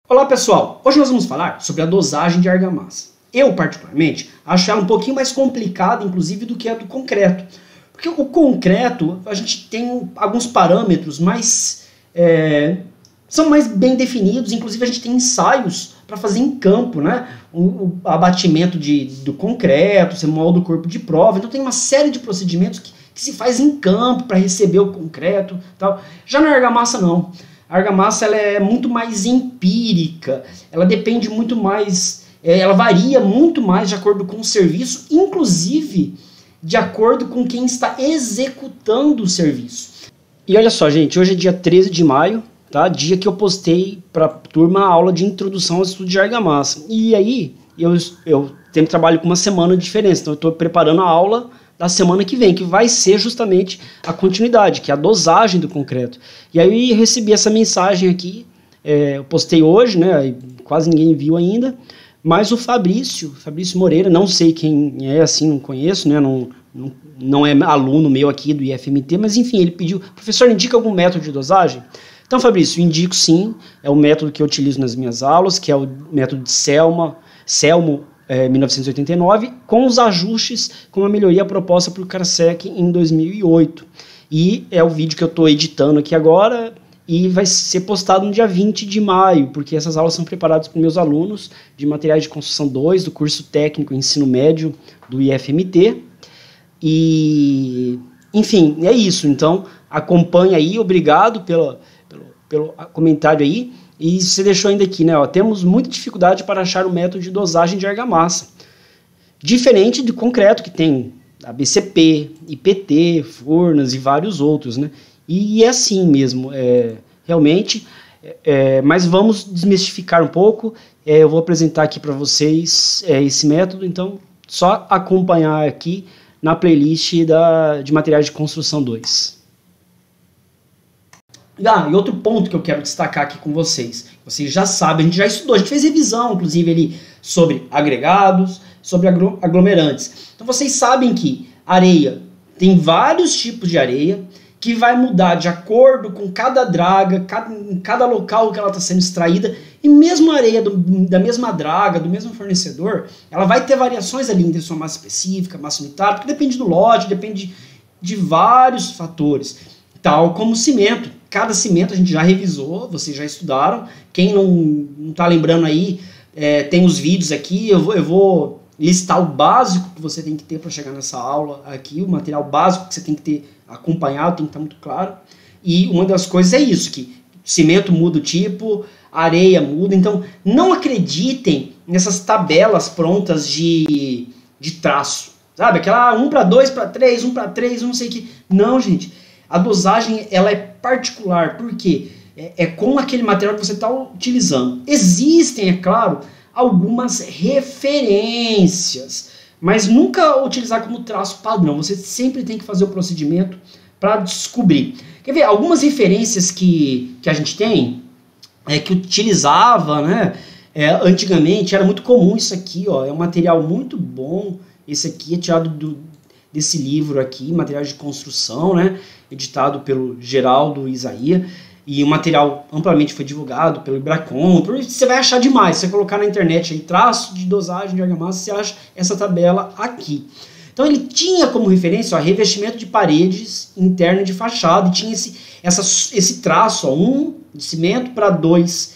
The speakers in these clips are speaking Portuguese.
Olá pessoal, hoje nós vamos falar sobre a dosagem de argamassa. Eu particularmente acho ela um pouquinho mais complicada inclusive do que a do concreto. Porque o concreto a gente tem alguns parâmetros mais, são mais bem definidos, inclusive a gente tem ensaios para fazer em campo, né? O abatimento do concreto, você molda o corpo de prova, então tem uma série de procedimentos que se faz em campo para receber o concreto tal. Já na argamassa não. A argamassa ela é muito mais empírica, ela depende muito mais, ela varia muito mais de acordo com o serviço, inclusive de acordo com quem está executando o serviço. E olha só, gente, hoje é dia 13 de maio, tá? Dia que eu postei para a turma a aula de introdução ao estudo de argamassa. E aí, eu sempre trabalho com uma semana de diferença, então eu estou preparando a aula da semana que vem, que vai ser justamente a continuidade, que é a dosagem do concreto. E aí eu recebi essa mensagem aqui, eu postei hoje, né, quase ninguém viu ainda, mas o Fabrício Moreira, não sei quem é, assim, não conheço, né, não é aluno meu aqui do IFMT, mas enfim, ele pediu, professor, indica algum método de dosagem? Então, Fabrício, indico sim, é o método que eu utilizo nas minhas aulas, que é o método de Selmo 1989, com os ajustes com a melhoria proposta por Karasek em 2008. E é o vídeo que eu estou editando aqui agora e vai ser postado no dia 20 de maio, porque essas aulas são preparadas por meus alunos de materiais de construção 2, do curso técnico ensino médio do IFMT. E, enfim, é isso. Então, acompanhe aí, obrigado pelo comentário aí. E você deixou ainda aqui, né? Ó, temos muita dificuldade para achar o método de dosagem de argamassa. Diferente do concreto, que tem ABCP, IPT, Furnas e vários outros, né? E é assim mesmo, realmente. Mas vamos desmistificar um pouco. Eu vou apresentar aqui para vocês esse método, então só acompanhar aqui na playlist de materiais de construção 2. E outro ponto que eu quero destacar aqui com vocês. Vocês já sabem, a gente já estudou, a gente fez revisão, inclusive, ali, sobre agregados, sobre aglomerantes. Então vocês sabem que areia tem vários tipos de areia, que vai mudar de acordo com cada draga, em cada local que ela está sendo extraída, e mesmo a areia da mesma draga, do mesmo fornecedor, ela vai ter variações ali entre sua massa específica, massa unitária, porque depende do lote, depende de vários fatores, tal como o cimento. Cada cimento a gente já revisou, vocês já estudaram. Quem não está lembrando aí, tem os vídeos aqui. Eu vou listar o básico que você tem que ter para chegar nessa aula aqui, o material básico que você tem que ter acompanhado, tem que estar muito claro. E uma das coisas é isso, que cimento muda o tipo, areia muda. Então, não acreditem nessas tabelas prontas de traço. Sabe? Aquela 1 para 2 para 3, 1 para 3, não sei o que. Não, gente. A dosagem ela é particular, porque é com aquele material que você está utilizando. Existem, é claro, algumas referências, mas nunca utilizar como traço padrão. Você sempre tem que fazer o procedimento para descobrir. Quer ver? Algumas referências que a gente tem, que utilizava, né? Antigamente, era muito comum isso aqui, ó, é um material muito bom. Esse aqui é tirado desse livro aqui, Materiais de Construção, né? Editado pelo Geraldo Isaia, e o material amplamente foi divulgado pelo Ibracon. Você vai achar demais, se você colocar na internet aí, traço de dosagem de argamassa, você acha essa tabela aqui. Então ele tinha como referência, ó, revestimento de paredes interna de fachada, e tinha esse traço, ó, 1 de cimento para 2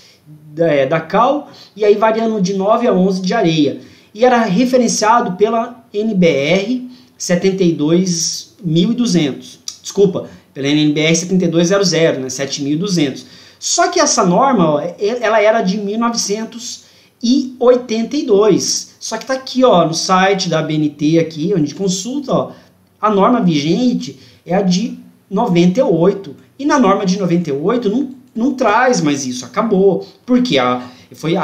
da cal, e aí variando de 9 a 11 de areia. E era referenciado pela NBR 72.200. Desculpa, pela NBR 7200, né, 7200. Só que essa norma, ó, ela era de 1982. Só que tá aqui, ó, no site da ABNT aqui, onde a gente consulta, ó, a norma vigente é a de 98. E na norma de 98 não traz mais isso, acabou. Porque a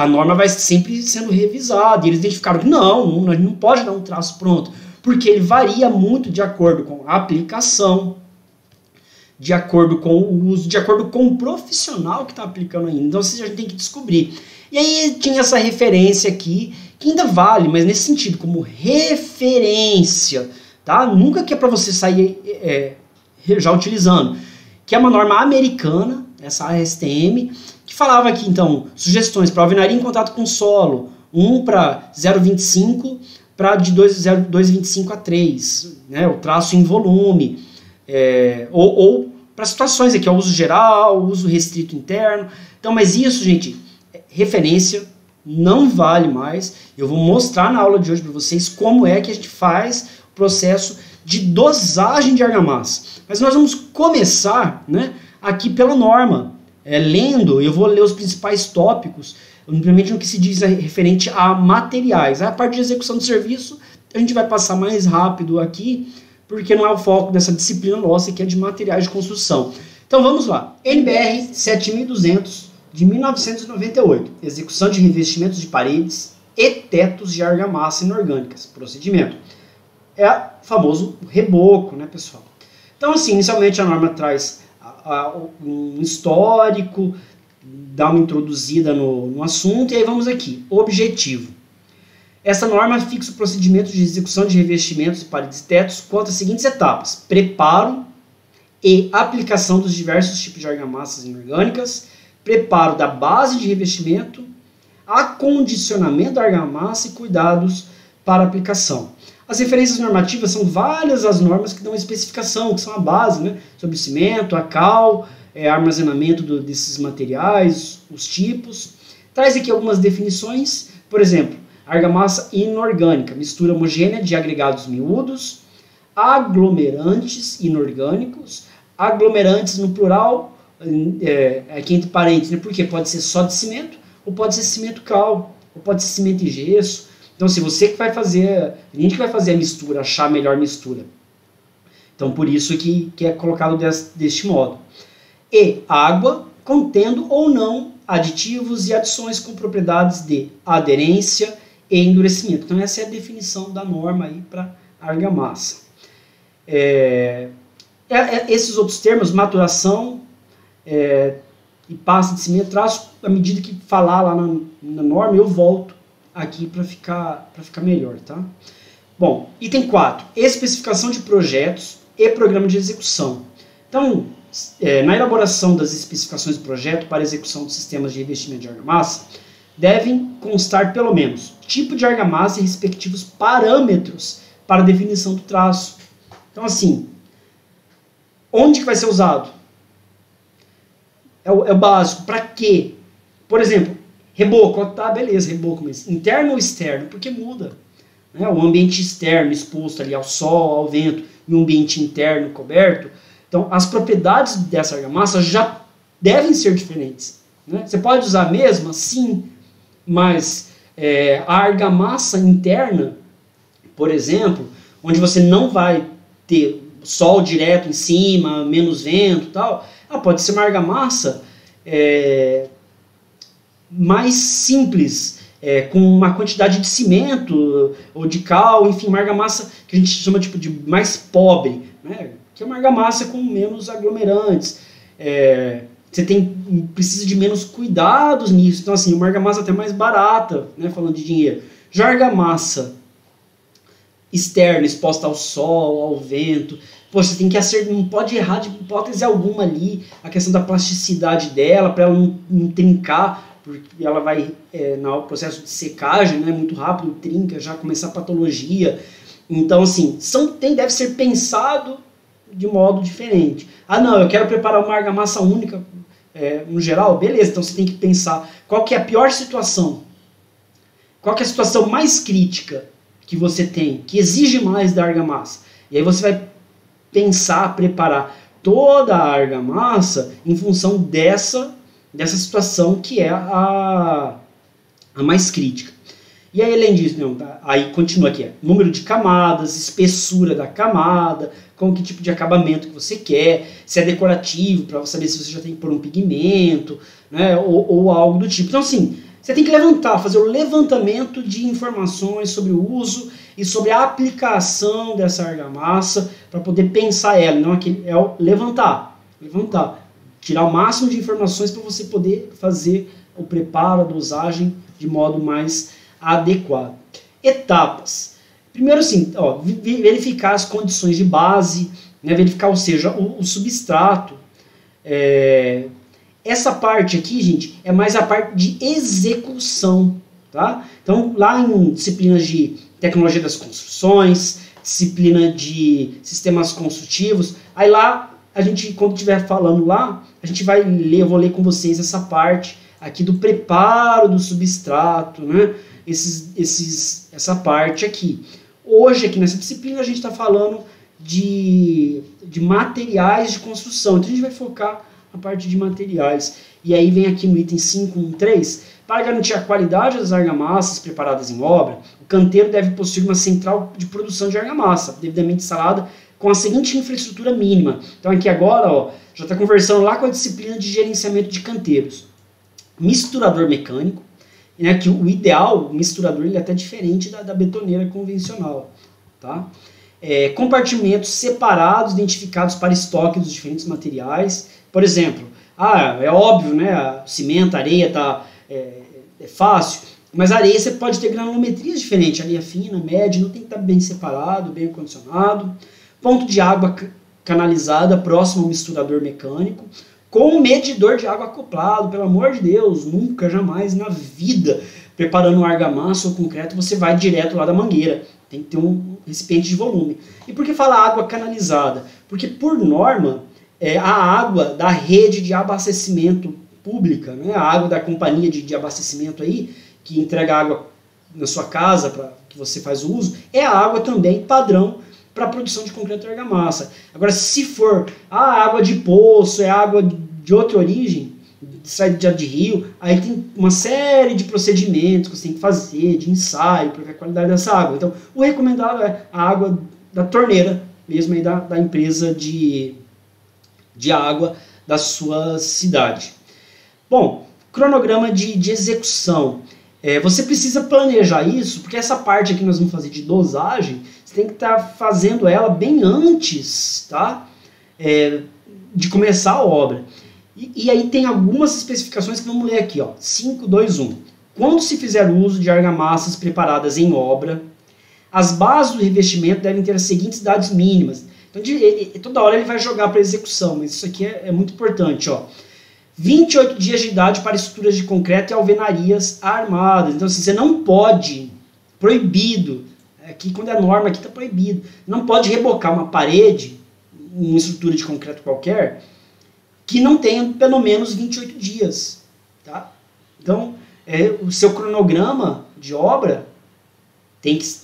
norma vai sempre sendo revisada. E eles identificaram que não pode dar um traço pronto, porque ele varia muito de acordo com a aplicação, de acordo com o uso, de acordo com o profissional que está aplicando ainda. Então você já tem que descobrir. E aí tinha essa referência aqui, que ainda vale, mas nesse sentido, como referência, tá? Nunca que é para você sair já utilizando. Que é uma norma americana, essa ASTM, que gente falava aqui, então, sugestões para alvenaria em contato com solo, 1 para 0,25 para de 2,25 a 3, né, o traço em volume, ou para situações aqui, uso geral, uso restrito interno. Então, mas isso, gente, referência, não vale mais. Eu vou mostrar na aula de hoje para vocês como é que a gente faz o processo de dosagem de argamassa. Mas nós vamos começar, né, aqui pela norma. Lendo, eu vou ler os principais tópicos, primeiramente no que se diz referente a materiais. A parte de execução do serviço, a gente vai passar mais rápido aqui, porque não é o foco dessa disciplina nossa, que é de materiais de construção. Então vamos lá. NBR 7200 de 1998. Execução de revestimentos de paredes e tetos de argamassa inorgânicas. Procedimento. É o famoso reboco, né, pessoal? Então, assim, inicialmente a norma traz um histórico, dá uma introduzida no assunto, e aí vamos aqui. Objetivo. Essa norma fixa o procedimento de execução de revestimentos de paredes e tetos quanto às seguintes etapas: preparo e aplicação dos diversos tipos de argamassas inorgânicas, preparo da base de revestimento, acondicionamento da argamassa e cuidados para aplicação. As referências normativas são várias as normas que dão a especificação, que são a base, né, sobre o cimento, a cal, armazenamento desses materiais, os tipos. Traz aqui algumas definições, por exemplo, argamassa inorgânica, mistura homogênea de agregados miúdos, aglomerantes inorgânicos, aglomerantes no plural, aqui entre parênteses, né, porque pode ser só de cimento, ou pode ser cimento cal, ou pode ser cimento e gesso. Então, se você que vai fazer, a gente que vai fazer a mistura, achar a melhor mistura. Então, por isso que é colocado deste modo. E água, contendo ou não aditivos e adições com propriedades de aderência e endurecimento. Então, essa é a definição da norma aí para argamassa. Esses outros termos, maturação e pasta de cimento, traço, à medida que falar lá na norma, eu volto aqui para ficar melhor, tá? Bom, item 4, especificação de projetos e programa de execução. Então, na elaboração das especificações do projeto para execução dos sistemas de revestimento de argamassa, devem constar pelo menos tipo de argamassa e respectivos parâmetros para definição do traço. Então, assim, onde que vai ser usado? É o básico. Para quê? Por exemplo, reboco, tá, beleza, reboco, mas interno ou externo? Porque muda. Né? O ambiente externo exposto ali ao sol, ao vento, e o ambiente interno coberto. Então, as propriedades dessa argamassa já devem ser diferentes. Né? Você pode usar a mesma? Sim, mas a argamassa interna, por exemplo, onde você não vai ter sol direto em cima, menos vento e tal, ela pode ser uma argamassa mais simples, com uma quantidade de cimento ou de cal, enfim, uma argamassa que a gente chama tipo de mais pobre, né? Que é uma argamassa com menos aglomerantes. Você precisa de menos cuidados nisso. Então, assim, uma argamassa até mais barata, né, falando de dinheiro. Já a argamassa externa, exposta ao sol, ao vento, você tem que acertar, não pode errar de hipótese alguma ali, a questão da plasticidade dela, para ela não trincar, porque ela vai, no processo de secagem, né, muito rápido, trinca, já começar a patologia. Então, assim, deve ser pensado de modo diferente. Ah, não, eu quero preparar uma argamassa única, no geral, beleza, então você tem que pensar qual que é a pior situação, qual que é a situação mais crítica que você tem, que exige mais da argamassa. E aí você vai pensar, preparar toda a argamassa em função dessa situação que é a mais crítica. E aí, além disso, aí continua aqui, número de camadas, espessura da camada, com que tipo de acabamento que você quer, se é decorativo, para saber se você já tem que pôr um pigmento, né, ou algo do tipo. Então, assim, você tem que fazer o levantamento de informações sobre o uso e sobre a aplicação dessa argamassa para poder pensar ela. Não é o levantar, tirar o máximo de informações para você poder fazer o preparo, a dosagem de modo mais adequado. Etapas. Primeiro, assim, verificar as condições de base, né, verificar, ou seja, o substrato, Essa parte aqui, gente, é mais a parte de execução, tá? Então, lá em disciplinas de tecnologia das construções, disciplina de sistemas construtivos, aí lá, a gente, quando estiver falando lá, a gente vai ler, eu vou ler com vocês essa parte aqui do preparo do substrato, né? Essa parte aqui. Hoje, aqui nessa disciplina, a gente está falando de materiais de construção. Então, a gente vai focar na parte de materiais. E aí vem aqui no item 5.1.3, para garantir a qualidade das argamassas preparadas em obra, o canteiro deve possuir uma central de produção de argamassa, devidamente instalada com a seguinte infraestrutura mínima. Então, aqui agora, ó, já está conversando lá com a disciplina de gerenciamento de canteiros. Misturador mecânico, né, que o ideal, o misturador, ele é até diferente da betoneira convencional, tá? Compartimentos separados, identificados para estoque dos diferentes materiais. Por exemplo, é óbvio, né, cimento, areia é fácil, mas a areia você pode ter granulometrias diferentes, areia fina, média, não tem que estar bem separado, bem acondicionado. Ponto de água canalizada próximo ao misturador mecânico, com um medidor de água acoplado, pelo amor de Deus, nunca, jamais na vida, preparando um argamassa ou concreto, você vai direto lá da mangueira. Tem que ter um recipiente de volume. E por que fala água canalizada? Porque, por norma, a água da rede de abastecimento pública, né, a água da companhia de abastecimento aí, que entrega água na sua casa, para que você faz o uso, é a água também padrão para a produção de concreto e argamassa. Agora, se for água de poço, é água de outra origem, sai de rio, aí tem uma série de procedimentos que você tem que fazer, de ensaio, para ver a qualidade dessa água. Então, o recomendado é a água da torneira, mesmo aí da empresa de água da sua cidade. Bom, cronograma de execução. Você precisa planejar isso, porque essa parte aqui que nós vamos fazer de dosagem, você tem que estar fazendo ela bem antes, tá? De começar a obra. E aí tem algumas especificações que vamos ler aqui, ó. 5.2.1. Quando se fizer uso de argamassas preparadas em obra, as bases do revestimento devem ter as seguintes idades mínimas. Então, toda hora ele vai jogar para execução, mas isso aqui é muito importante, ó. 28 dias de idade para estruturas de concreto e alvenarias armadas. Então, assim, você não pode, proibido, aqui quando é norma, aqui está proibido, não pode rebocar uma parede, uma estrutura de concreto qualquer, que não tenha pelo menos 28 dias. Tá? Então, o seu cronograma de obra tem que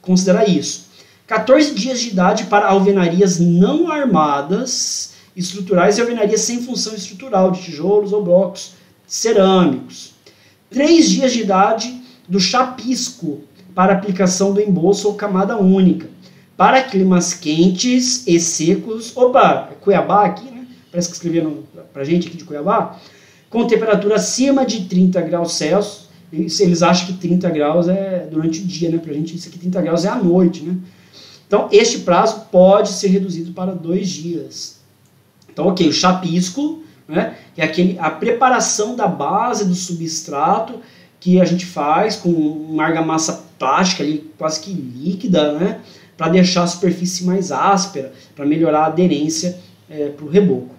considerar isso. 14 dias de idade para alvenarias não armadas, estruturais e alvenarias sem função estrutural, de tijolos ou blocos cerâmicos. 3 dias de idade do chapisco para aplicação do embolso ou camada única. Para climas quentes e secos, Cuiabá aqui, né? Parece que escreveram pra gente aqui de Cuiabá, com temperatura acima de 30 graus Celsius. Eles acham que 30 graus é durante o dia, né? Pra gente isso aqui 30 graus é à noite, né? Então, este prazo pode ser reduzido para 2 dias. Então, ok, o chapisco, né, que é a preparação da base do substrato que a gente faz com uma argamassa plástica ali, quase que líquida, né, para deixar a superfície mais áspera, para melhorar a aderência para o reboco.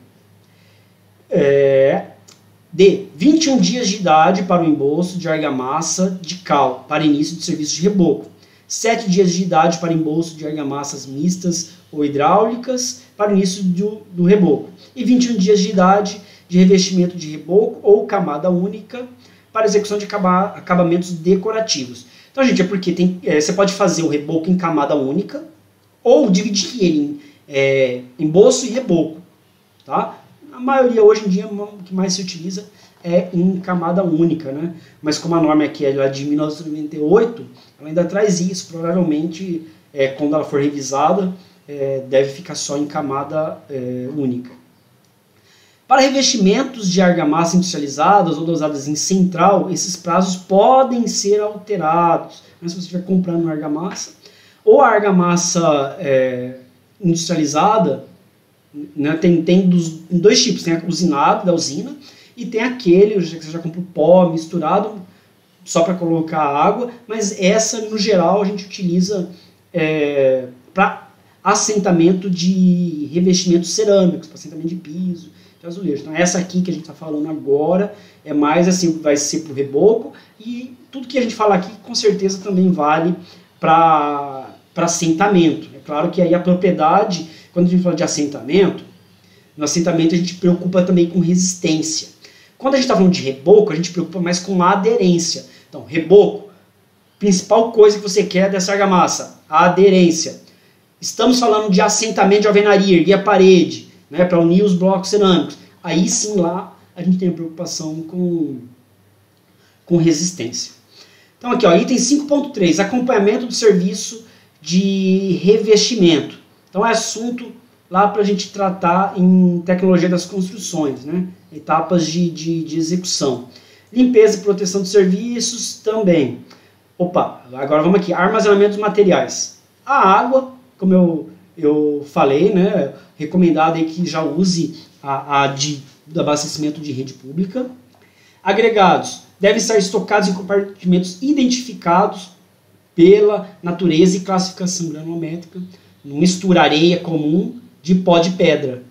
21 dias de idade para o embolso de argamassa de cal, para início do serviço de reboco. 7 dias de idade para embolso de argamassas mistas ou hidráulicas para o início do reboco. E 21 dias de idade de revestimento de reboco ou camada única para execução de acabamentos decorativos. Então, gente, porque você pode fazer o reboco em camada única ou dividir ele em embolso e reboco. Tá? A maioria hoje em dia, o que mais se utiliza é em camada única, né? Mas como a norma aqui é lá de 1998, ela ainda traz isso. Provavelmente, quando ela for revisada, deve ficar só em camada única. Para revestimentos de argamassa industrializadas ou dosadas em central, esses prazos podem ser alterados. Mas se você estiver comprando uma argamassa, ou a argamassa industrializada, né, tem dois tipos, tem a usinada da usina, e tem aquele que você já compra o pó misturado só para colocar água, mas essa, no geral, a gente utiliza para assentamento de revestimentos cerâmicos, para assentamento de piso de azulejo. Então essa aqui que a gente está falando agora é mais assim, vai ser para o reboco, e tudo que a gente fala aqui com certeza também vale para assentamento. É claro que aí a propriedade, quando a gente fala de assentamento, no assentamento a gente preocupa também com resistência. Quando a gente está falando de reboco, a gente preocupa mais com a aderência. Então, reboco, principal coisa que você quer dessa argamassa, a aderência. Estamos falando de assentamento de alvenaria, erguer a parede, né, para unir os blocos cerâmicos. Aí sim, lá a gente tem a preocupação com resistência. Então aqui, ó, item 5.3, acompanhamento do serviço de revestimento. Então é assunto lá para a gente tratar em tecnologia das construções, né? Etapas de execução. Limpeza e proteção dos serviços também. Opa, agora vamos aqui, armazenamento dos materiais. A água, como eu falei, né? Recomendado aí que já use do abastecimento de rede pública. Agregados devem estar estocados em compartimentos identificados pela natureza e classificação granulométrica. Não mistura areia comum de pó de pedra,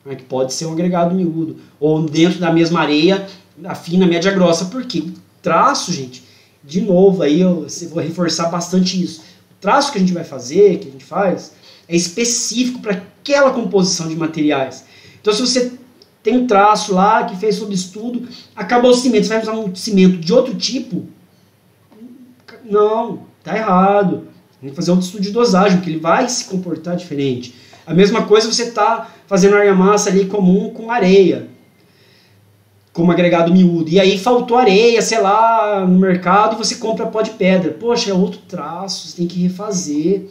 né, que pode ser um agregado miúdo, ou dentro da mesma areia, a fina, média, grossa. Porque o traço, gente, de novo, aí eu vou reforçar bastante isso. O traço que a gente vai fazer, que a gente faz, é específico para aquela composição de materiais. Então, se você tem um traço lá que fez sob estudo, acabou o cimento, você vai usar um cimento de outro tipo? Não, tá errado. Tem que fazer outro estudo de dosagem, porque ele vai se comportar diferente. A mesma coisa você está fazendo argamassa ali comum com areia, como agregado miúdo. E aí faltou areia, sei lá, no mercado, e você compra pó de pedra. Poxa, é outro traço, você tem que refazer.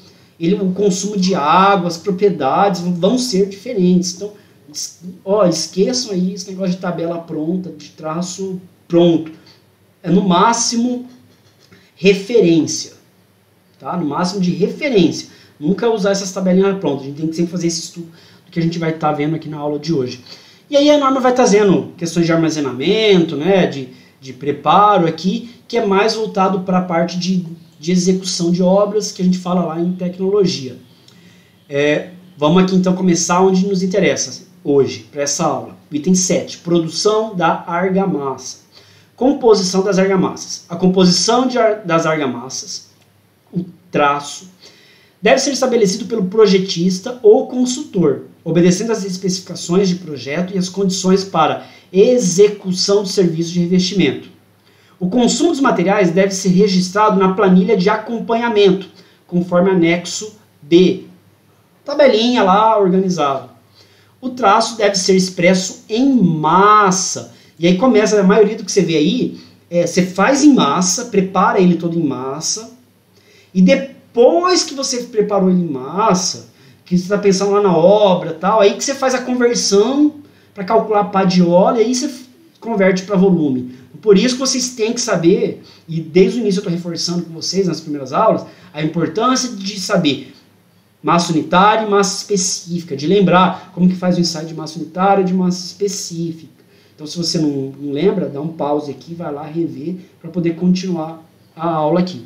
O consumo de água, as propriedades vão ser diferentes. Então, esqueçam aí esse negócio de tabela pronta, de traço pronto. É no máximo referência. Tá? No máximo de referência. Nunca usar essas tabelinhas prontas. A gente tem que sempre fazer esse estudo que a gente vai estar vendo aqui na aula de hoje. E aí a norma vai trazendo questões de armazenamento, né, de preparo aqui, que é mais voltado para a parte de execução de obras, que a gente fala lá em tecnologia. Vamos aqui então começar onde nos interessa hoje, para essa aula. Item 7, produção da argamassa. Composição das argamassas. A composição das argamassas, o traço, deve ser estabelecido pelo projetista ou consultor, obedecendo às especificações de projeto e as condições para execução do serviço de revestimento. O consumo dos materiais deve ser registrado na planilha de acompanhamento, conforme anexo B. Tabelinha lá organizada. O traço deve ser expresso em massa. E aí começa, a maioria do que você vê aí, você faz em massa, prepara ele todo em massa, e depois que você preparou ele em massa, que você está pensando lá na obra e tal, aí que você faz a conversão para calcular a pá de óleo, e aí você converte para volume. Por isso que vocês têm que saber, e desde o início eu estou reforçando com vocês nas primeiras aulas, a importância de saber massa unitária e massa específica, de lembrar como que faz o ensaio de massa unitária e de massa específica. Então, se você não lembra, dá um pause aqui, vai lá rever para poder continuar a aula aqui.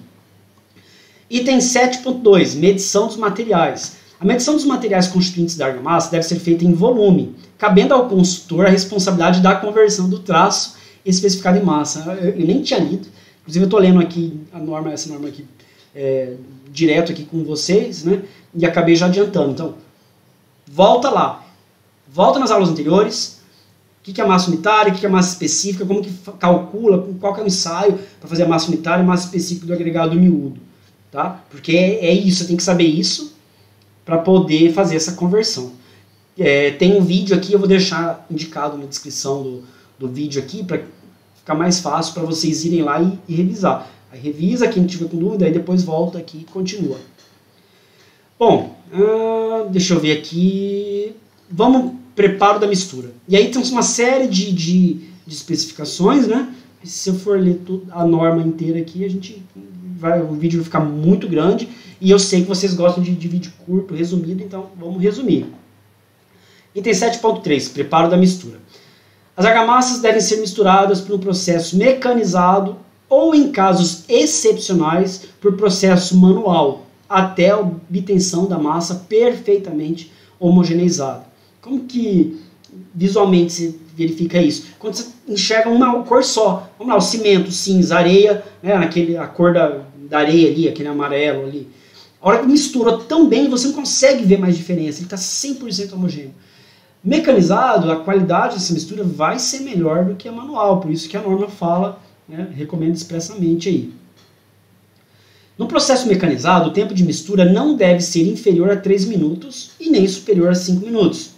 Item 7.2, medição dos materiais. A medição dos materiais constituintes da argamassa deve ser feita em volume, cabendo ao consultor a responsabilidade da conversão do traço especificado em massa. Eu nem tinha lido, inclusive eu estou lendo aqui essa norma aqui direto aqui com vocês, né? E acabei já adiantando. Então, volta lá, volta nas aulas anteriores. O que é massa unitária, o que é massa específica, como que calcula, qual que é o ensaio para fazer a massa unitária e massa específica do agregado miúdo, tá? Porque é isso, você tem que saber isso para poder fazer essa conversão. Tem um vídeo aqui, eu vou deixar indicado na descrição do vídeo aqui, para ficar mais fácil para vocês irem lá e revisar. Aí revisa, quem tiver com dúvida, aí depois volta aqui e continua. Bom, deixa eu ver aqui. Vamos, preparo da mistura. E aí tem uma série de especificações, né? Se eu for ler a norma inteira aqui, o vídeo vai ficar muito grande. E eu sei que vocês gostam de vídeo curto, resumido, então vamos resumir. Item 7.3, preparo da mistura. As argamassas devem ser misturadas por um processo mecanizado ou, em casos excepcionais, por processo manual, até a obtenção da massa perfeitamente homogeneizada. Como que visualmente você verifica isso? Quando você enxerga uma cor só. Vamos lá, o cimento, cinza, areia, né, a cor da areia ali, aquele amarelo ali. A hora que mistura tão bem, você não consegue ver mais diferença. Ele está 100% homogêneo. Mecanizado, a qualidade dessa mistura vai ser melhor do que a manual. Por isso que a norma fala, né, recomenda expressamente aí. No processo mecanizado, o tempo de mistura não deve ser inferior a 3 minutos e nem superior a 5 minutos.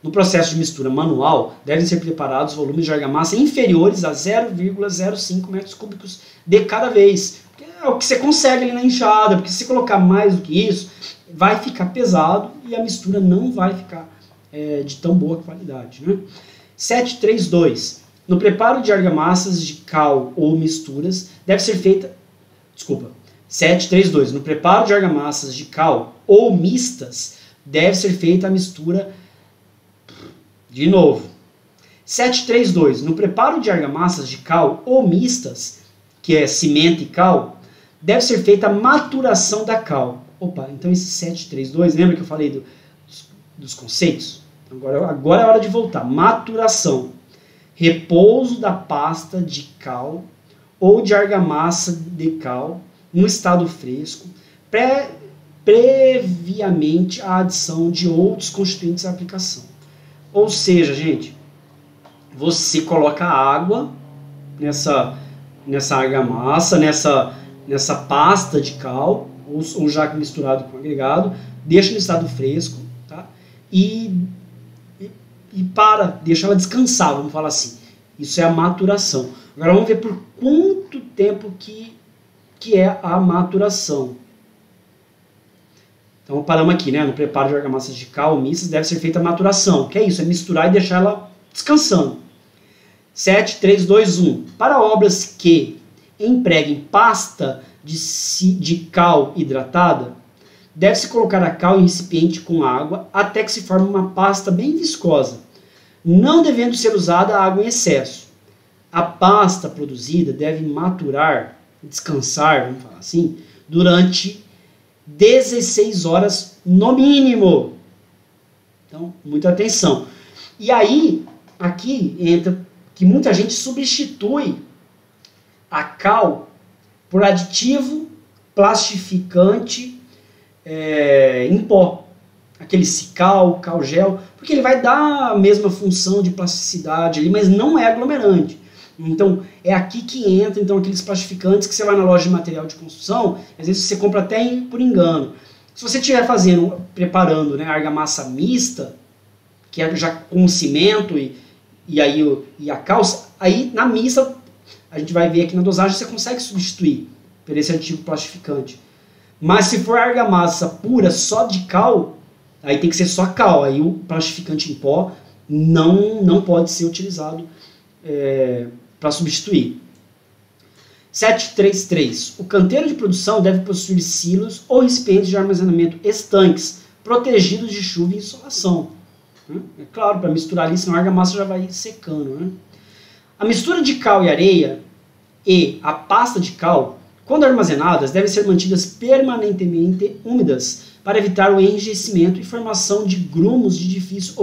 No processo de mistura manual, devem ser preparados volumes de argamassa inferiores a 0,05 metros cúbicos de cada vez. É o que você consegue ali na enxada, porque se você colocar mais do que isso, vai ficar pesado e a mistura não vai ficar de tão boa qualidade. Né? 732. No preparo de argamassas de cal ou misturas, deve ser feita... 732. No preparo de argamassas de cal ou mistas, deve ser feita a mistura... De novo. 732. No preparo de argamassas de cal ou mistas, que é cimento e cal, deve ser feita a maturação da cal. Opa, então esse 732, lembra que eu falei dos conceitos? Agora é hora de voltar. Maturação. Repouso da pasta de cal ou de argamassa de cal no estado fresco, previamente a adição de outros constituintes à aplicação. Ou seja, gente, você coloca água nessa argamassa, nessa pasta de cal, ou já misturado com agregado, deixa no estado fresco, tá? E deixa ela descansar, vamos falar assim. Isso é a maturação. Agora vamos ver por quanto tempo que é a maturação. Então paramos aqui, né? No preparo de argamassas de cal ou mistas deve ser feita a maturação. Que é isso? É misturar e deixar ela descansando. 7, 3, 2, 1. Para obras que empreguem pasta de cal hidratada, deve-se colocar a cal em recipiente com água até que se forme uma pasta bem viscosa, não devendo ser usada água em excesso. A pasta produzida deve maturar, descansar, vamos falar assim, durante 16 horas no mínimo. Então, muita atenção. E aí, aqui entra que muita gente substitui a cal por aditivo plastificante em pó. Aquele cical, cal gel, porque ele vai dar a mesma função de plasticidade ali, mas não é aglomerante. Então, é aqui que entra então, aqueles plastificantes que você vai na loja de material de construção, às vezes você compra até por engano. Se você estiver preparando, né, argamassa mista, que é já com cimento e a calça, aí na mista, a gente vai ver aqui na dosagem, você consegue substituir por esse aditivo plastificante. Mas se for argamassa pura, só de cal, aí tem que ser só cal, aí o plastificante em pó não pode ser utilizado para substituir. 733. O canteiro de produção deve possuir silos ou recipientes de armazenamento estanques, protegidos de chuva e insolação. É claro, para misturar ali, senão a argamassa já vai secando. Né? A mistura de cal e areia e a pasta de cal, quando armazenadas, devem ser mantidas permanentemente úmidas para evitar o enrijecimento e formação de grumos de difícil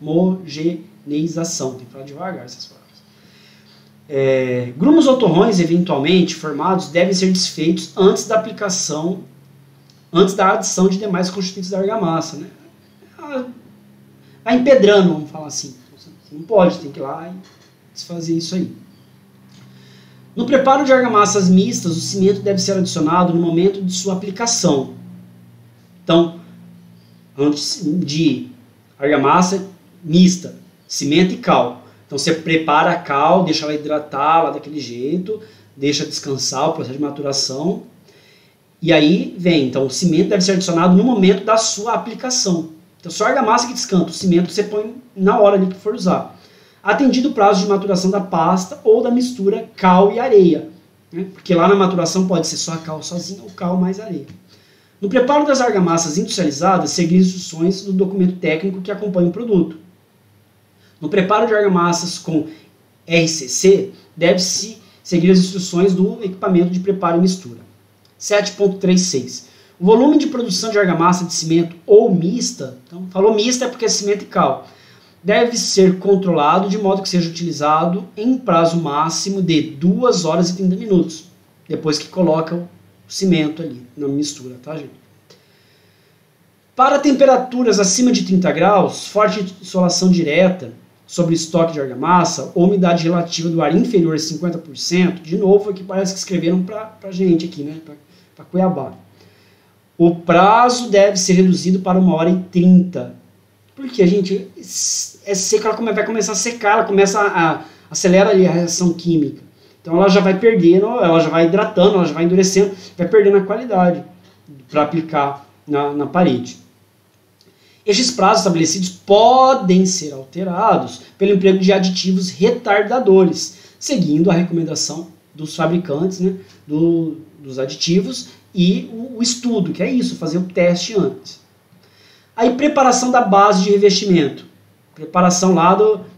homogeneização. Tem que falar devagar essas palavras. Grumos ou torrões eventualmente formados devem ser desfeitos antes da adição de demais constituintes da argamassa. Né? Vai empedrando, vamos falar assim. Você não pode, tem que ir lá e desfazer isso aí. No preparo de argamassas mistas, o cimento deve ser adicionado no momento de sua aplicação. Então, antes de argamassa mista, cimento e cal. Então você prepara a cal, deixa ela hidratar lá daquele jeito, deixa descansar o processo de maturação. E aí vem, então o cimento deve ser adicionado no momento da sua aplicação. Então só a argamassa que descanta, o cimento você põe na hora ali que for usar. Atendido o prazo de maturação da pasta ou da mistura cal e areia. Né? Porque lá na maturação pode ser só a cal sozinha ou cal mais areia. No preparo das argamassas industrializadas, seguir instruções do documento técnico que acompanha o produto. No preparo de argamassas com RCC, deve-se seguir as instruções do equipamento de preparo e mistura. 7.36. O volume de produção de argamassa de cimento ou mista, então falou mista é porque é cimento e cal, deve ser controlado de modo que seja utilizado em prazo máximo de 2 horas e 30 minutos, depois que coloca o cimento ali na mistura, tá, gente? Para temperaturas acima de 30 graus, forte insolação direta sobre estoque de argamassa, ou umidade relativa do ar inferior a 50%, de novo aqui parece que escreveram para a gente aqui, né, para Cuiabá. O prazo deve ser reduzido para 1h30. Porque, gente, é seca, ela vai começar a secar, ela começa a acelera ali a reação química. Então ela já vai perdendo, ela já vai hidratando, ela já vai endurecendo, vai perdendo a qualidade para aplicar na parede. Estes prazos estabelecidos podem ser alterados pelo emprego de aditivos retardadores, seguindo a recomendação dos fabricantes, né, dos aditivos e o estudo, que é isso, fazer o teste antes. Aí, preparação da base de revestimento. Preparação lá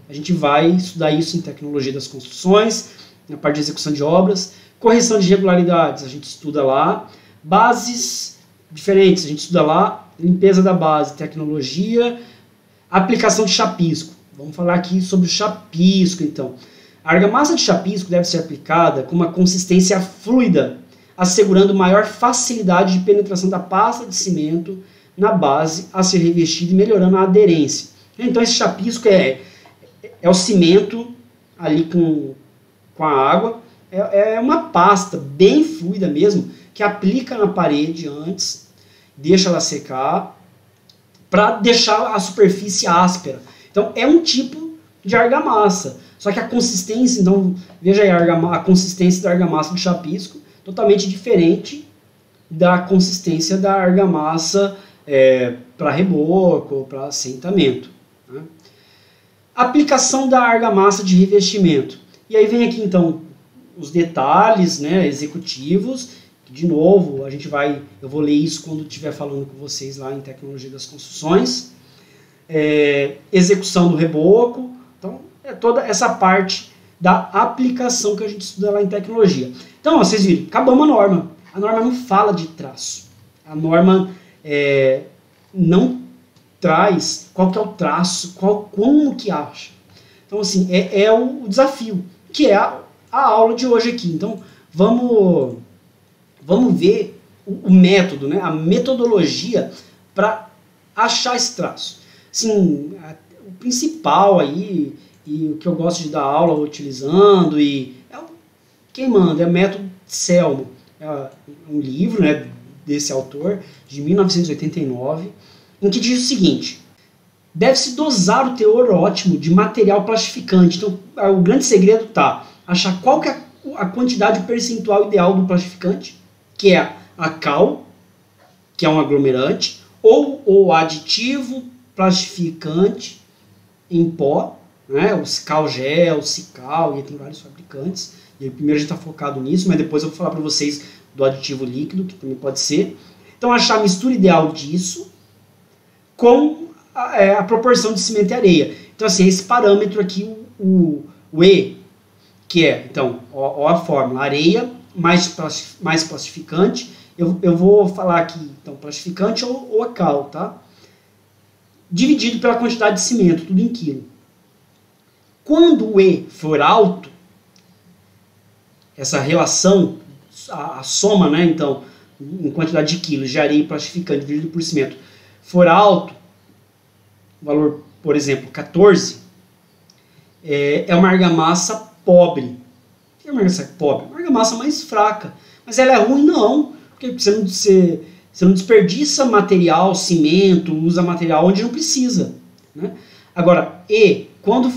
a gente vai estudar isso em tecnologia das construções, na parte de execução de obras. Correção de irregularidades, a gente estuda lá. Bases diferentes, a gente estuda lá. Limpeza da base, tecnologia. Aplicação de chapisco. Vamos falar aqui sobre o chapisco, então. A argamassa de chapisco deve ser aplicada com uma consistência fluida, assegurando maior facilidade de penetração da pasta de cimento na base a ser revestida e melhorando a aderência. Então esse chapisco é o cimento ali com a água, é uma pasta bem fluida mesmo, que aplica na parede antes, deixa ela secar, para deixar a superfície áspera. Então é um tipo de argamassa, só que a consistência, então veja aí a consistência da argamassa do chapisco, totalmente diferente da consistência da argamassa para reboco, para assentamento. Né? Aplicação da argamassa de revestimento. E aí vem aqui então os detalhes, né, executivos. De novo, eu vou ler isso quando estiver falando com vocês lá em tecnologia das construções. Execução do reboco. Então, é toda essa parte da aplicação que a gente estuda lá em tecnologia. Então, vocês viram, acabamos a norma. A norma não fala de traço. A norma não traz qual que é o traço, como que acha. Então, assim, é o desafio, que é a aula de hoje aqui. Então, vamos ver o método, né, a metodologia para achar esse traço. Assim, o principal aí, e o que eu gosto de dar aula utilizando, quem manda é o método Selmo. É um livro, né, desse autor, de 1989, em que diz o seguinte: deve-se dosar o teor ótimo de material plastificante. Então, o grande segredo está achar qual que é a quantidade percentual ideal do plastificante, que é a cal, que é um aglomerante, ou o aditivo plastificante em pó, né, o Cical Gel, o Cical, e tem vários fabricantes. E primeiro a gente está focado nisso, mas depois eu vou falar para vocês do aditivo líquido, que também pode ser. Então, achar a mistura ideal disso com a proporção de cimento e areia. Então, assim, esse parâmetro aqui, o E, que é, então, a fórmula, areia mais plastificante. Eu vou falar aqui, então, plastificante ou a cal, tá? Dividido pela quantidade de cimento, tudo em quilo. Quando o E for alto, essa relação, a soma, né, então, em quantidade de quilos de areia e plastificante dividido por cimento, for alto, valor, por exemplo, 14, é uma argamassa pobre. O que é uma argamassa pobre? Uma argamassa mais fraca. Mas ela é ruim? Não, porque você não desperdiça material, cimento, usa material onde não precisa. Né? Agora, quando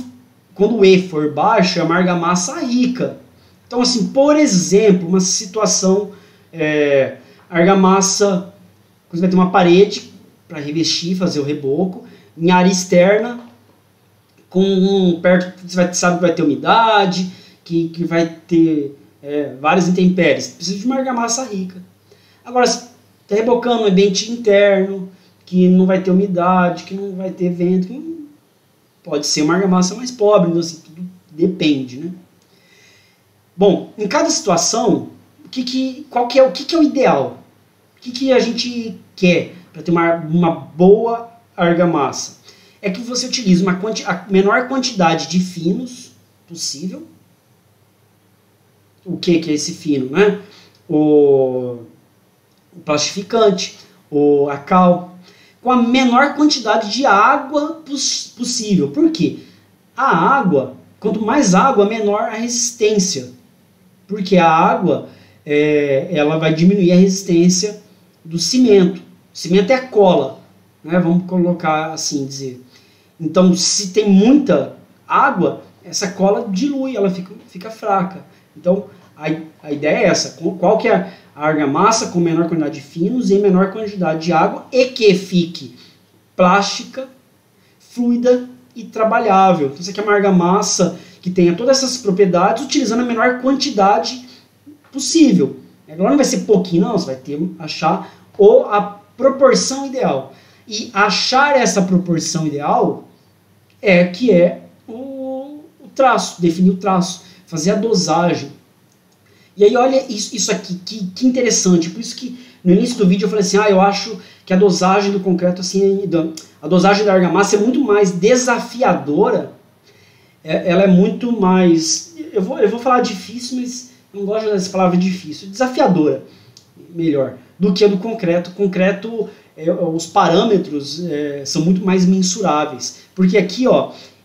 o E for baixo, é uma argamassa rica. Então, assim, por exemplo, uma situação, argamassa, você vai ter uma parede para revestir, fazer o reboco, em área externa, perto, você sabe que vai ter umidade, que vai ter várias intempéries. Precisa de uma argamassa rica. Agora, se está rebocando um ambiente interno, que não vai ter umidade, que não vai ter vento, pode ser uma argamassa mais pobre, então, assim, tudo depende, né? Bom, em cada situação, o que é o ideal? O que a gente quer para ter uma boa argamassa? é que você utiliza a menor quantidade de finos possível. O que é esse fino, né? O plastificante, a cal, com a menor quantidade de água possível. Por quê? A água, quanto mais água, menor a resistência. Porque a água, ela vai diminuir a resistência do cimento. O cimento é cola, né? Vamos colocar assim, dizer. Então, se tem muita água, essa cola dilui, ela fica fraca. Então, a ideia é essa. Qual que é a argamassa com menor quantidade de finos e menor quantidade de água e que fique plástica, fluida e trabalhável. Então, você quer uma argamassa que tenha todas essas propriedades utilizando a menor quantidade possível. Agora não vai ser pouquinho, não. Você vai achar a proporção ideal. E achar essa proporção ideal que é o traço, definir o traço, fazer a dosagem. E aí olha isso aqui, que interessante. Por isso que no início do vídeo eu falei assim, eu acho que a dosagem do concreto, assim, a dosagem da argamassa é muito mais desafiadora. Ela é muito mais, eu vou falar difícil, mas não gosto dessa palavra difícil, desafiadora, melhor, do que a do concreto. O concreto, os parâmetros são muito mais mensuráveis, porque aqui,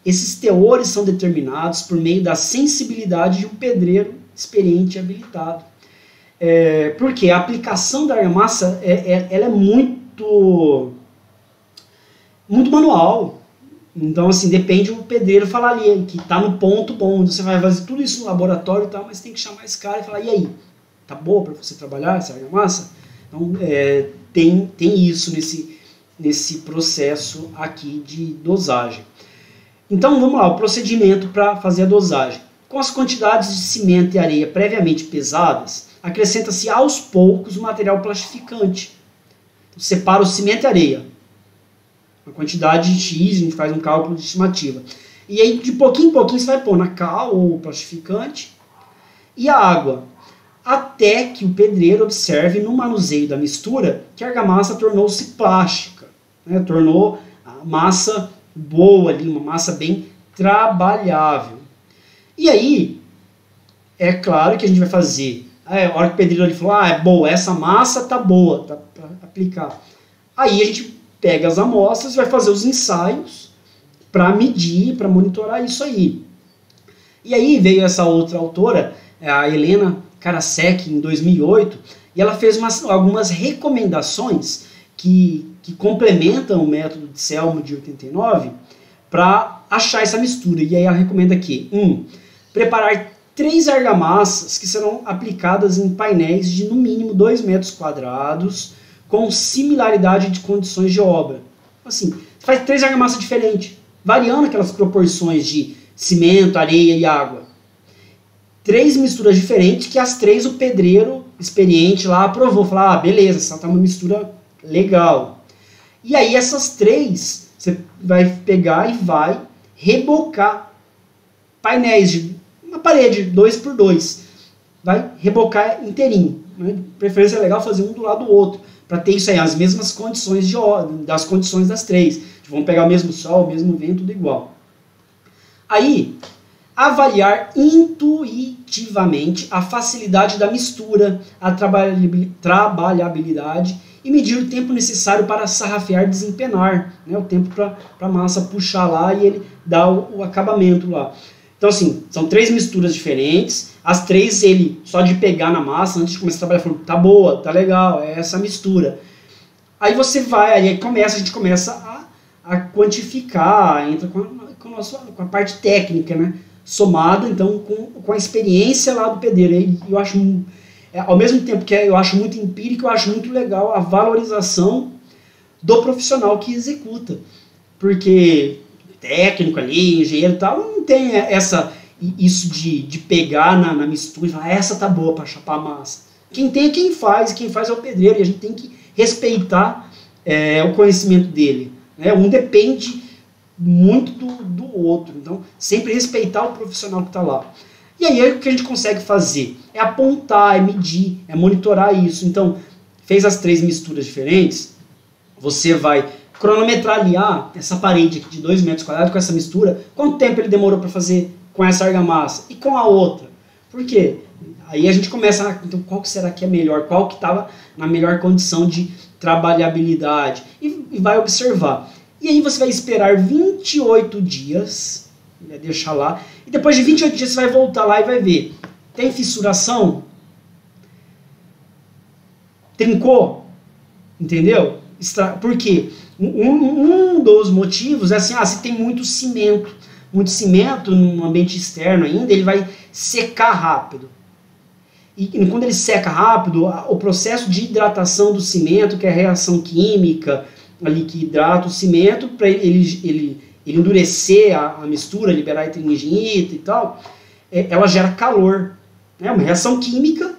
esses teores são determinados por meio da sensibilidade de um pedreiro experiente e habilitado. Porque a aplicação da argamassa ela é muito manual. Então, assim, depende do pedreiro falar ali, que está no ponto bom. Você vai fazer tudo isso no laboratório e tal, mas tem que chamar esse cara e falar, e aí? Tá boa para você trabalhar essa argamassa? Então, tem isso nesse processo aqui de dosagem. Então, vamos lá, o procedimento para fazer a dosagem. Com as quantidades de cimento e areia previamente pesadas, acrescenta-se aos poucos o material plastificante. Então, separa o cimento e a areia. Uma quantidade de X, a gente faz um cálculo de estimativa. E aí, de pouquinho em pouquinho, você vai pôr na cal ou plastificante e a água. Até que o pedreiro observe no manuseio da mistura que a argamassa tornou-se plástica. Né? Tornou a massa boa ali, uma massa bem trabalhável. E aí, é claro que a gente vai fazer. A hora que o pedreiro ali falou, é boa, essa massa tá boa, tá para aplicar. Aí a gente pega as amostras e vai fazer os ensaios para medir, para monitorar isso aí. E aí veio essa outra autora, a Helena Karasek, em 2008, e ela fez algumas recomendações que complementam o método de Selmo de 89 para achar essa mistura. E aí ela recomenda aqui, preparar 3 argamassas que serão aplicadas em painéis de no mínimo 2 metros quadrados, com similaridade de condições de obra. Assim, você faz 3 argamassas diferentes, variando aquelas proporções de cimento, areia e água. 3 misturas diferentes que as 3 o pedreiro experiente lá aprovou. Falou, beleza, essa tá uma mistura legal. E aí essas 3, você vai pegar e vai rebocar painéis de uma parede 2x2. Vai rebocar inteirinho. Né? De preferência é legal fazer um do lado do outro, para ter isso aí, as mesmas condições das condições das 3. Vão pegar o mesmo sol, o mesmo vento, tudo igual. Aí, avaliar intuitivamente a facilidade da mistura, a trabalhabilidade e medir o tempo necessário para sarrafear e desempenar, né? O tempo para a massa puxar lá e ele dar o acabamento lá. Então, assim, são 3 misturas diferentes. As 3, ele, só de pegar na massa, antes de começar a trabalhar, falou, tá boa, tá legal, é essa mistura. Aí você vai, aí a gente começa a quantificar, entra com a parte técnica, né? Somada, então, com a experiência lá do pedreiro. Aí eu acho, ao mesmo tempo que eu acho muito empírico, eu acho muito legal a valorização do profissional que executa. Porque técnico ali, engenheiro e tal, não tem isso de pegar na mistura e falar, essa tá boa para chapar a massa. Quem tem é quem faz é o pedreiro, e a gente tem que respeitar o conhecimento dele. Né? Um depende muito do outro, então sempre respeitar o profissional que está lá. E aí o que a gente consegue fazer é apontar, é medir, é monitorar isso. Então, fez as 3 misturas diferentes, você vai cronometrar ali, essa parede aqui de 2 metros quadrados com essa mistura, quanto tempo ele demorou para fazer com essa argamassa e com a outra? Por quê? Aí a gente começa, então qual que será que é melhor? Qual que estava na melhor condição de trabalhabilidade? E vai observar. E aí você vai esperar 28 dias, vai deixar lá, e depois de 28 dias você vai voltar lá e vai ver. Tem fissuração? Trincou? Entendeu? Por quê? Um dos motivos é assim, se tem muito cimento no ambiente externo ainda, ele vai secar rápido. E quando ele seca rápido, o processo de hidratação do cimento, que é a reação química ali que hidrata o cimento, para ele endurecer a mistura, liberar a eternigita e tal, ela gera calor. É uma reação química,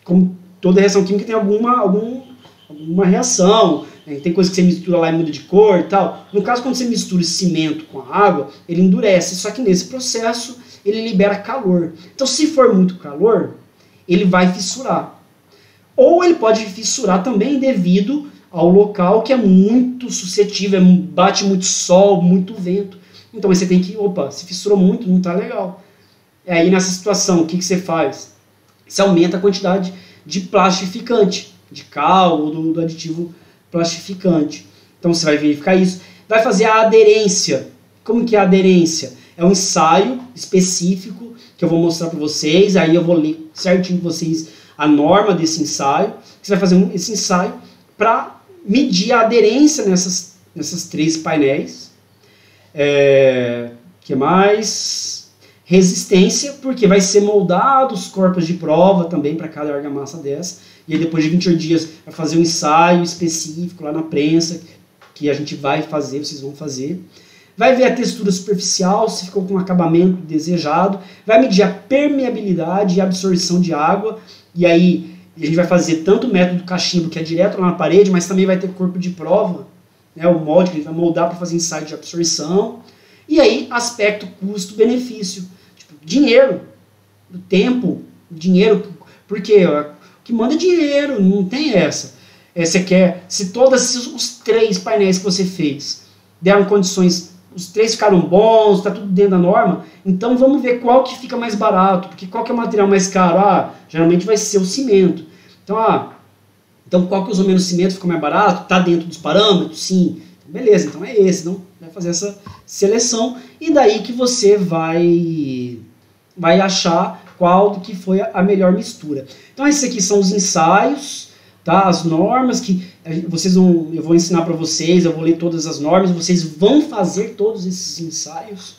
como toda reação química tem alguma reação, né? Tem coisa que você mistura lá e muda de cor e tal. No caso, quando você mistura esse cimento com a água, ele endurece, só que nesse processo ele libera calor. Então, se for muito calor, ele vai fissurar. Ou ele pode fissurar também devido ao local que é muito suscetível, bate muito sol, muito vento. Então você tem que, se fissurou muito, não está legal. Aí nessa situação, o que você faz? Você aumenta a quantidade de plastificante, de cal ou do aditivo plastificante. Então você vai verificar isso. Vai fazer a aderência. Como que é a aderência? É um ensaio específico que eu vou mostrar para vocês. Aí eu vou ler certinho para vocês a norma desse ensaio. Você vai fazer esse ensaio para medir a aderência nessas 3 painéis. Que mais? Resistência, porque vai ser moldado os corpos de prova também para cada argamassa dessa. E aí depois de 28 dias vai fazer um ensaio específico lá na prensa, que a gente vai fazer, vocês vão fazer. Vai ver a textura superficial, se ficou com o acabamento desejado. Vai medir a permeabilidade e absorção de água. E aí a gente vai fazer tanto o método cachimbo, que é direto lá na parede, mas também vai ter corpo de prova, né, o molde que a gente vai moldar para fazer ensaio de absorção. E aí, aspecto custo-benefício. Tipo, dinheiro, o tempo, dinheiro, porque o que manda é dinheiro, não tem essa. Você quer, se todos os 3 painéis que você fez deram condições, os 3 ficaram bons, está tudo dentro da norma, então vamos ver qual que fica mais barato, porque qual que é o material mais caro? Geralmente vai ser o cimento. Então qual que usou menos cimento ficou mais barato? Está dentro dos parâmetros? Sim. Então, beleza, então é esse. Então vai fazer essa seleção e daí que você vai achar qual que foi a melhor mistura. Então esses aqui são os ensaios, tá? As normas que eu vou ensinar para vocês, eu vou ler todas as normas, vocês vão fazer todos esses ensaios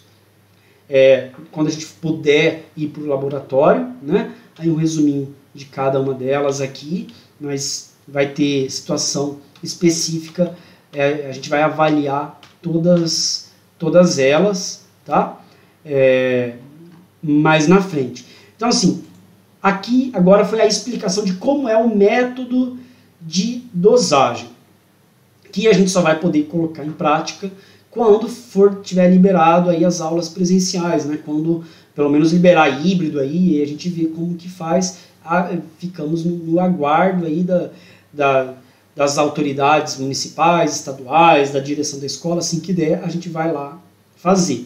quando a gente puder ir para o laboratório, né? Aí um resuminho de cada uma delas aqui, mas vai ter situação específica, a gente vai avaliar todas elas, tá? Mais na frente. Então assim, aqui agora foi a explicação de como é o método de dosagem, que a gente só vai poder colocar em prática quando tiver liberado aí as aulas presenciais, né? Quando pelo menos liberar híbrido aí, e a gente vê como que faz, ficamos no aguardo aí das autoridades municipais, estaduais, da direção da escola, assim que der, a gente vai lá fazer,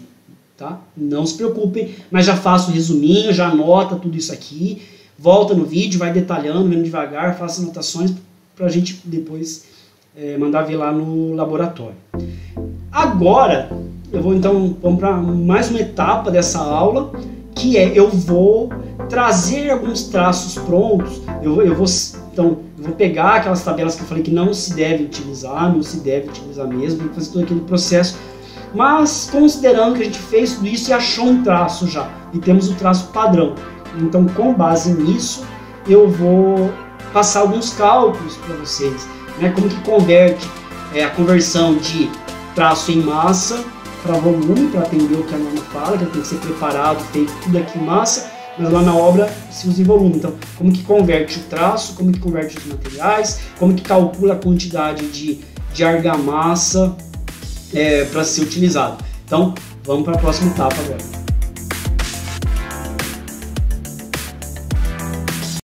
tá? Não se preocupem, mas já faço um resuminho, já anota tudo isso aqui, volta no vídeo, vai detalhando, vendo devagar, faça anotações para a gente depois mandar ver lá no laboratório. Agora, vamos para mais uma etapa dessa aula, que eu vou trazer alguns traços prontos, eu vou pegar aquelas tabelas que eu falei que não se deve utilizar mesmo, tem que fazer todo aquele processo, mas considerando que a gente fez tudo isso e achou um traço já, e temos o traço padrão, então com base nisso, eu vou passar alguns cálculos para vocês, né, como que converte a conversão de traço em massa para volume, para atender o que a norma fala, que tem que ser preparado, feito tudo aqui em massa, mas lá na obra se usa em volume. Então, como que converte o traço, como que converte os materiais, como que calcula a quantidade de argamassa para ser utilizado. Então, vamos para a próxima etapa agora.